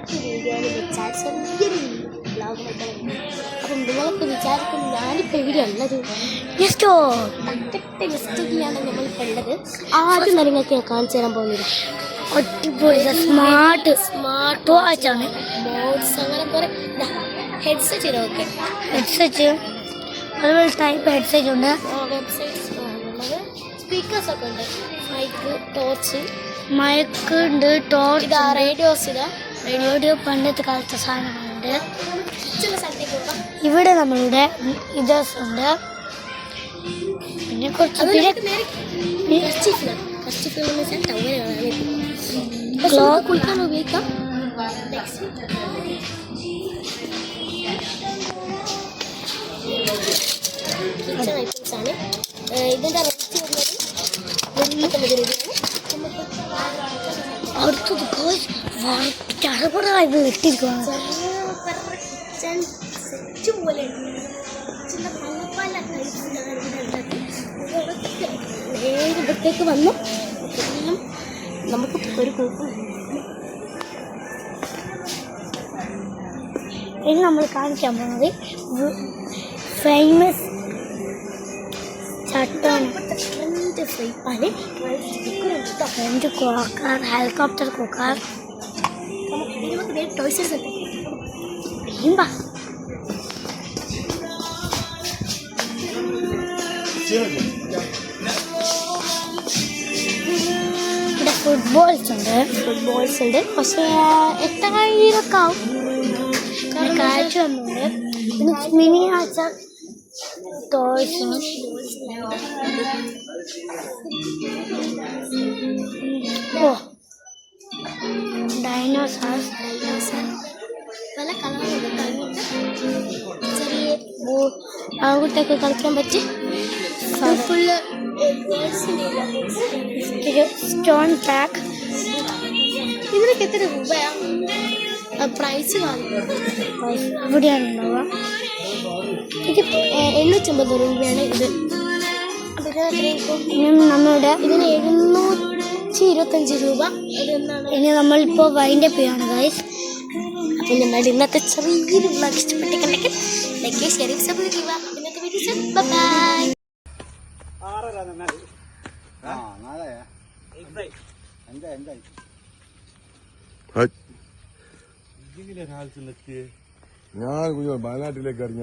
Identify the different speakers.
Speaker 1: ഇന്നത്തെ വീഡിയോ എന്ന് വെച്ചാൽ ചെറിയൊരു വ്ളോഗ് അപ്പം നിങ്ങളൊക്കെ വിചാരിക്കും ഞാനിപ്പോൾ എവിടെയുള്ളത് ഗസ്റ്റിലാണ് നമ്മളിപ്പോൾ ഉള്ളത്. ആദ്യം നിങ്ങൾക്ക് ഞാൻ കാണിച്ചു തരാൻ പോകുന്നത് അടിപൊളി സ്മാർട്ട് വാച്ചാണ്. മോഡ്സ് അങ്ങനെ കുറേ ഹെഡ്സെറ്റ് ഇതൊക്കെ ഹെഡ്സെറ്റ് അതുപോലെ ടൈപ്പ് ഹെഡ്സെറ്റ് ഉണ്ട്. വെബ്സൈറ്റ്സ് ഉള്ളത് സ്പീക്കേഴ്സൊക്കെ ഉണ്ട്. മൈക്ക് ടോർച്ച് മയക്ക് ഉണ്ട്. ടോർച്ച് റേഡിയോ പണ്ടത്തെ കാലത്തെ സാധനങ്ങളുണ്ട്. ഇവിടെ നമ്മളുടെ ഇതേഴ്സ് ഉണ്ട്. പിന്നെ കുറച്ച് കുളിക്കാൻ ഉപയോഗിക്കാം. കിച്ചൺ ഐറ്റംസ് ആണ്. ഇതിൻ്റെ റേറ്റ് വരുന്നത് 29 രൂപയാണ്. അടുത്തത് ഇട്ടിരിക്കുകയാണ്. സെറ്റ് പോലെ പല ഇവിടത്തേക്ക് വന്നു എല്ലാം നമുക്ക് ഒരു കുഴപ്പം. ഇനി നമ്മൾ കാണിക്കാൻ പോകുന്നത് ഫേമസ് ചട്ടാണ്. Fry pan front cooker, helicopter cooker, toys ഉണ്ട്. ഇവിടെ ഫുട്ബോൾസ് ഉണ്ട്. പക്ഷേ 8000 ആവും. കാഴ്ച വന്നുണ്ട്. പിന്നെ മിനിയേച്ചർ ടോയ്സ്, ഡൈനോസേഴ്സ് പല കളറുണ്ട്. ചെറിയ ആൺകുട്ടിയൊക്കെ കളിക്കാൻ പറ്റി. Full stone pack. ഇതിനൊക്കെ എത്ര രൂപയാണ് പ്രൈസ് കാണിക്കുന്നത്? ഇവിടെയാണ് ഉണ്ടാവുക. ഇത് 850 രൂപയാണ്. ഇത് നമ്മുടെ ഇതിന് 725 രൂപ. ഇനി നമ്മളിപ്പോൾ വൈൻഡപ്പ് ചെയ്യാണ് ഗൈസ്. അപ്പോൾ നിങ്ങളുടെ ഇന്നത്തെ ചെറിയൊരു വ്ളോഗ് ഇഷ്ടപ്പെട്ടിട്ടുണ്ടെങ്കിൽ ലൈക്ക്, ഷെയർ, സബ്സ്ക്രൈബ് ചെയ്യുക. ഇന്നത്തെ വീഡിയോ ബൈ.
Speaker 2: ഞാൻ വയനാട്ടിലേക്ക് ഇറങ്ങി.